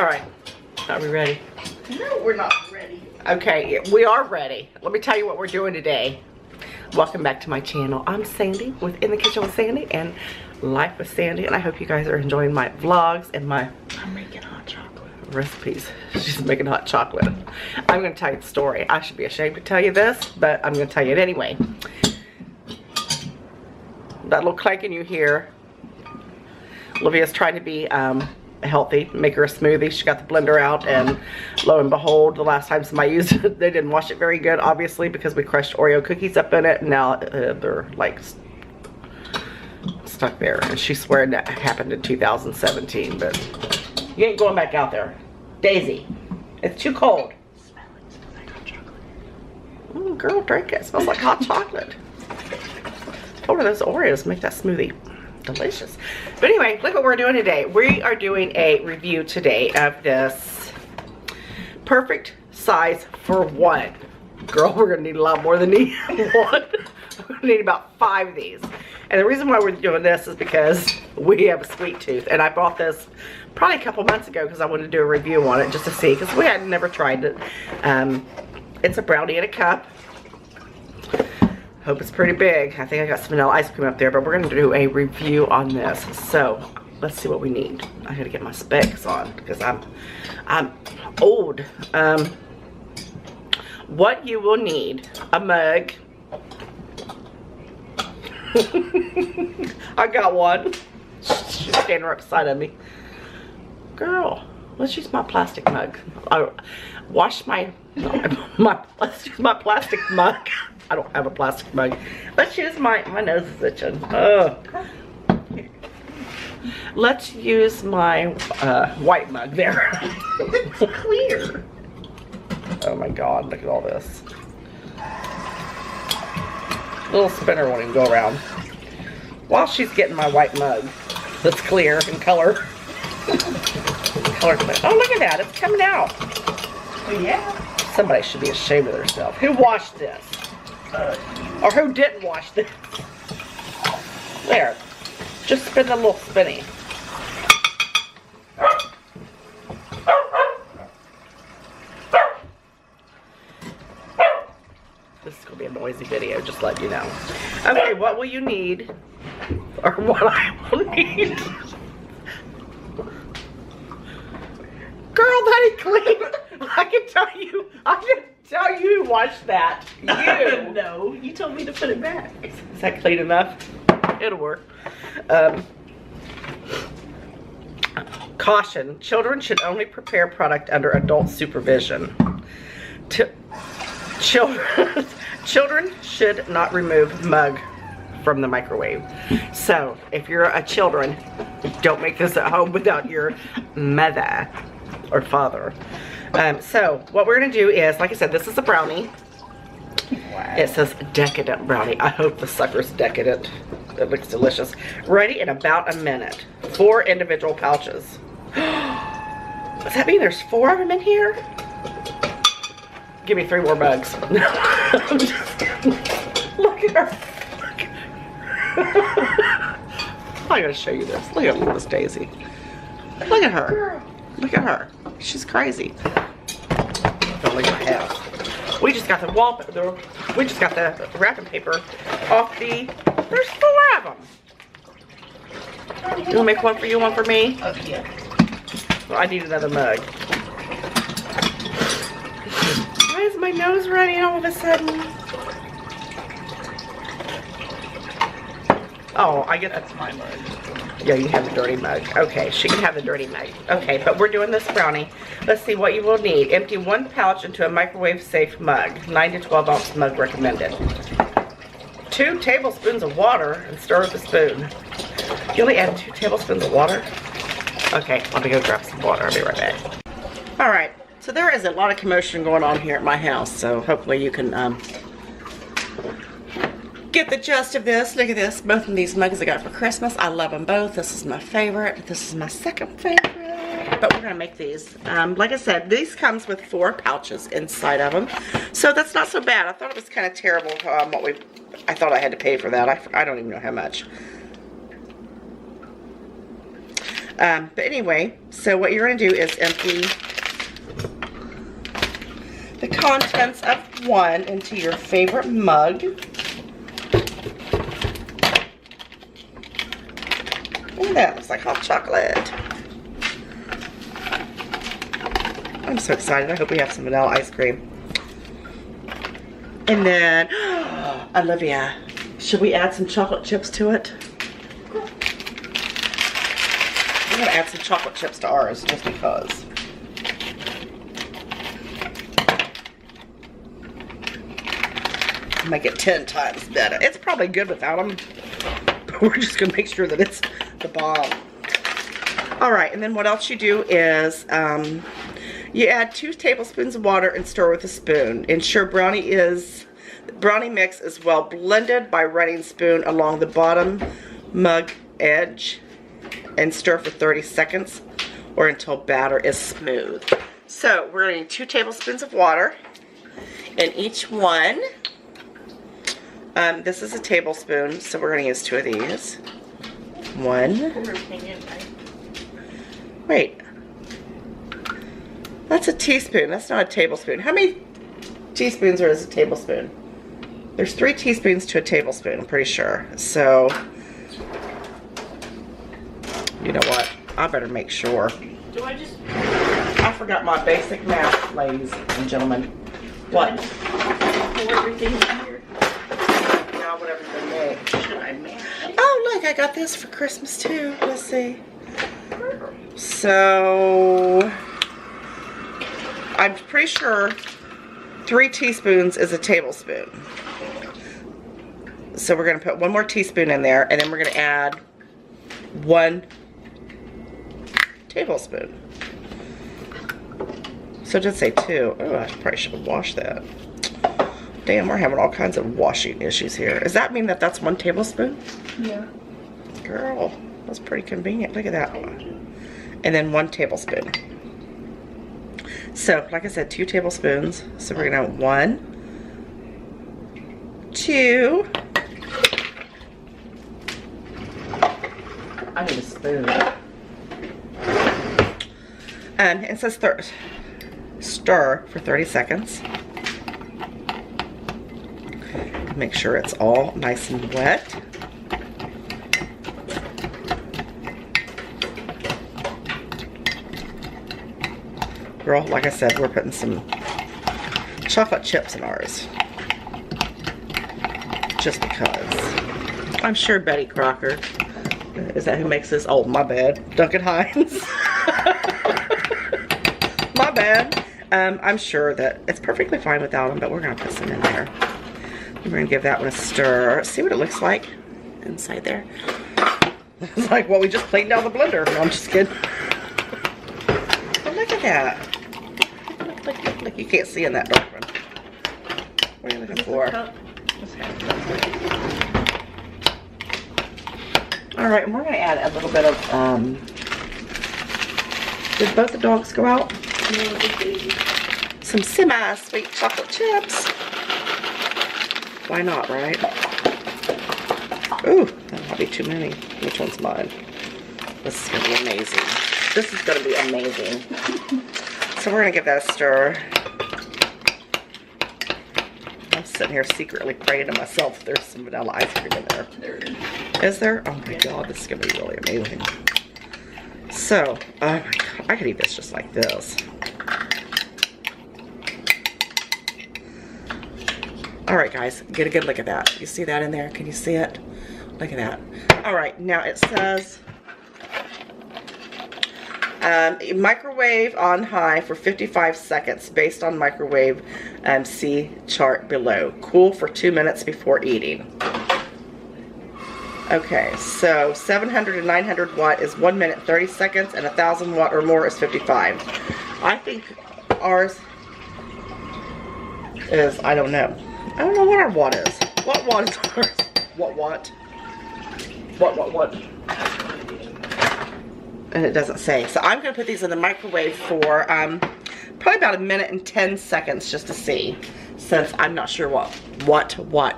All right, are we ready? No, we're not ready. Okay, we are ready. Let me tell you what we're doing today. Welcome back to my channel. I'm Sandy with In the Kitchen with Sandy and Life with Sandy, and I hope you guys are enjoying my vlogs and my I'm making hot chocolate recipes. She's making hot chocolate. I'm going to tell you the story. I should be ashamed to tell you this, but I'm going to tell you it anyway. That little clanking you hear, Olivia's trying to be healthy, make her a smoothie. She got the blender out, and lo and behold, the last time somebody used it, they didn't wash it very good, obviously, because we crushed Oreo cookies up in it, and now they're like stuck there. And she's swearing that happened in 2017, but you ain't going back out there. Daisy, it's too cold. smells like hot chocolate. Ooh, girl, drink it. It smells like hot chocolate. Told her those Oreos make that smoothie delicious. But anyway, look what we're doing today. We are doing a review today of this perfect size for one. Girl, we're gonna need a lot more than one. We're gonna need about 5 of these. And the reason why we're doing this is because we have a sweet tooth, and I bought this probably a couple months ago because I wanted to do a review on it just to see, because we had never tried it. It's a brownie in a cup. Hope it's pretty big. I think I got some vanilla ice cream up there, but we're gonna do a review on this. So let's see what we need. I gotta get my specs on because I'm old. What you will need: a mug. I got one. She's standing right beside of me. Girl, let's use my plastic mug. I wash let's use my plastic mug. I don't have a plastic mug. Let's use my nose is itching. Let's use my white mug there. It's clear. Oh my God, look at all this. Little spinner won't even go around. While she's getting my white mug that's clear in color. Oh, look at that, it's coming out. Oh, yeah. Somebody should be ashamed of themselves. Who washed this? Or who didn't wash this? There. Just spin the little spinny. This is going to be a noisy video, just let you know. Okay, what will you need? Or what I will need? Girl, that ain't clean. I can tell you who washed that. You. No, you told me to put it back. Is that clean enough? It'll work. Caution, children should only prepare product under adult supervision. Children should not remove mug from the microwave. So, if you're a children, don't make this at home without your mother or father. So, what we're going to do is, like I said, this is a brownie. Wow. It says decadent brownie. I hope the sucker's decadent. It looks delicious. Ready in about a minute. 4 individual pouches. Does that mean there's 4 of them in here? Give me 3 more mugs. I'm just kidding. Look at her. I gotta show you this. Look at Miss Daisy. Look at her. Look at her. She's crazy. Don't look at my house. We just got the wallpaper. We just got the wrapping paper off the. There's 4 of them. You wanna make one for you, one for me? Oh, yeah. Well, I need another mug. Why is my nose running all of a sudden? Oh, I get that's my mug. Yeah, you have the dirty mug. Okay, she can have the dirty mug. Okay, but we're doing this brownie. Let's see what you will need. Empty 1 pouch into a microwave safe mug. 9 to 12 ounce mug recommended. 2 tablespoons of water and stir with a spoon. You only add 2 tablespoons of water? Okay, let me go grab some water. I'll be right back. All right, so there is a lot of commotion going on here at my house, so hopefully you can get the gist of this. Look at this. Both of these mugs I got for Christmas. I love them both. This is my favorite. This is my second favorite. But we're going to make these. Like I said, these comes with 4 pouches inside of them. So that's not so bad. I thought it was kind of terrible I thought I had to pay for that. I don't even know how much. But anyway, so what you're going to do is empty the contents of one into your favorite mug. Ooh, that looks like hot chocolate. I'm so excited. I hope we have some vanilla ice cream. And then, Olivia, should we add some chocolate chips to it? We're going to add some chocolate chips to ours just because. Make it 10 times better. It's probably good without them, but we're just going to make sure that it's the bomb. Alright, and then what else you do is you add 2 tablespoons of water and stir with a spoon. Ensure brownie mix is well blended by running spoon along the bottom mug edge and stir for 30 seconds or until batter is smooth. So we're going to need 2 tablespoons of water in each one. This is a tablespoon, so we're going to use 2 of these. 1. Wait. That's a teaspoon. That's not a tablespoon. How many teaspoons are in a tablespoon? There's 3 teaspoons to a tablespoon, I'm pretty sure. So, you know what? I better make sure. Do I just... I forgot my basic math, ladies and gentlemen. What? Pour everything in here? Now, whatever they make. Should I mash it? Oh, look, I got this for Christmas too. Let's see. So, I'm pretty sure 3 teaspoons is a tablespoon. So we're going to put 1 more teaspoon in there, and then we're going to add 1 tablespoon. So just say 2. Oh, I probably should have washed that. Damn, we're having all kinds of washing issues here. Does that mean that that's 1 tablespoon? Yeah. Girl, that's pretty convenient. Look at that. And then 1 tablespoon. So, like I said, 2 tablespoons. So we're going to have 1, 2. I need a spoon. And it says stir for 30 seconds. Make sure it's all nice and wet. Girl, like I said, we're putting some chocolate chips in ours. Just because. I'm sure Betty Crocker, is that who makes this? Oh, my bad. Duncan Hines. My bad. I'm sure that it's perfectly fine without them, but we're going to put some in there. We're going to give that one a stir. See what it looks like inside there. It's like what we just cleaned out of the blender. No, I'm just kidding. But look at that. Look, you can't see in that dark one. What are you looking for? Alright, and we're going to add a little bit of, did both the dogs go out? No, baby. Some semi-sweet chocolate chips. Why not, right? Ooh, that might be too many. Which one's mine? This is going to be amazing. This is going to be amazing. So we're going to give that a stir. I'm sitting here secretly praying to myself if there's some vanilla ice cream in there. There it is. Is there? Oh my god, this is going to be really amazing. So, oh my god, I could eat this just like this. Alright guys, get a good look at that. You see that in there? Can you see it? Look at that. Alright, now it says microwave on high for 55 seconds based on microwave see chart below. Cool for 2 minutes before eating. Okay, so 700 and 900 watt is 1 minute 30 seconds, and 1000 watt or more is 55. I think ours is, I don't know what our watt is. What watt is ours? What watt? What? And it doesn't say. So I'm going to put these in the microwave for probably about 1 minute and 10 seconds just to see, since I'm not sure what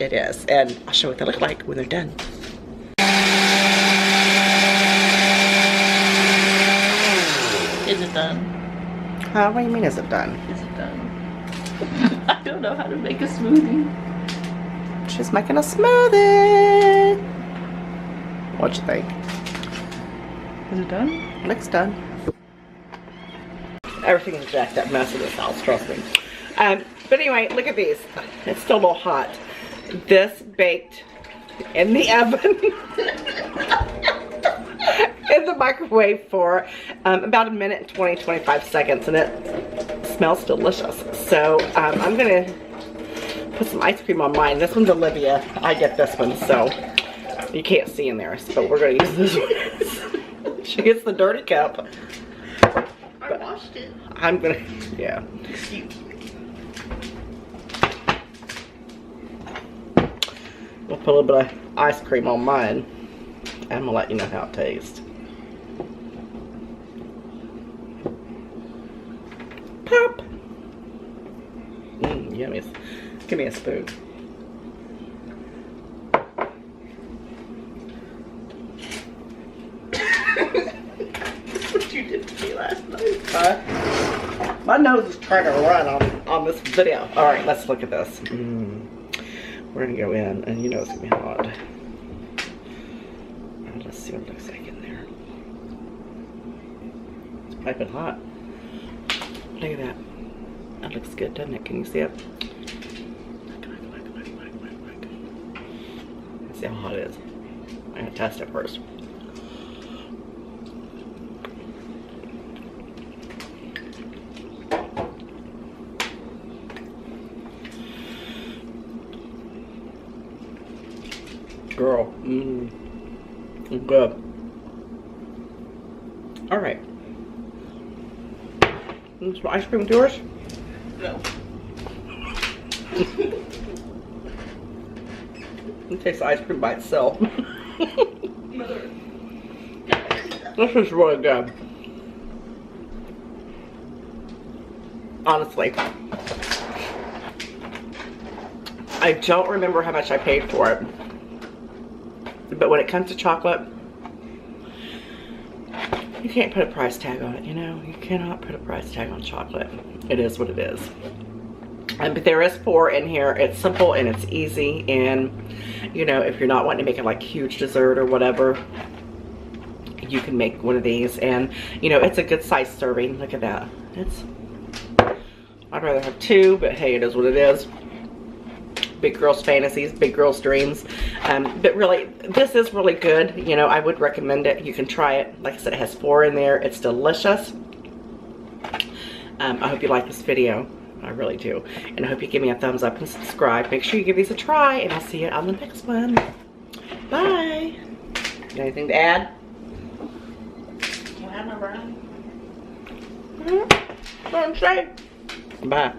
it is. And I'll show you what they look like when they're done. done. What do you mean, is it done? Is it done? I don't know how to make a smoothie. She's making a smoothie. What you think? Is it done? Looks done. Everything is jacked up mess in this house, trust me. But anyway, look at these. It's still a little hot. This baked in the oven. In the microwave for about 1 minute and 25 seconds, and it smells delicious. So I'm gonna put some ice cream on mine. This one's Olivia. I get this one, so you can't see in there, but we're gonna use this one. She gets the dirty cup. I washed it. I'm gonna, yeah. We'll put a little bit of ice cream on mine, and I'm gonna let you know how it tastes. Pop! Yummy. Give me a spoon. That's what you did to me last night. My nose is trying to run on this video. Alright, let's look at this. We're gonna go in, and you know it's gonna be hot. Let's see what it looks like in there. It's piping hot. Look at that. That looks good, doesn't it? Can you see it? Look. Let's see how hot it is. I'm gonna test it first. Girl, good. All right. Some ice cream with yours? No. It tastes ice cream by itself. Mother. This is really good. Honestly. I don't remember how much I paid for it. But when it comes to chocolate, you can't put a price tag on it, you know? You cannot put a price tag on chocolate. It is what it is. But there is 4 in here. It's simple and it's easy. And, you know, if you're not wanting to make it like huge dessert or whatever, you can make one of these. And, you know, it's a good size serving. Look at that. I'd rather have 2, but hey, it is what it is. Big girls' fantasies, big girls' dreams. But really, this is really good. You know, I would recommend it. You can try it. Like I said, it has 4 in there. It's delicious. I hope you like this video. I really do. And I hope you give me a thumbs up and subscribe. Make sure you give these a try, and I'll see you on the next one. Bye. Got anything to add? Can I have my brownie? Don't say. Bye.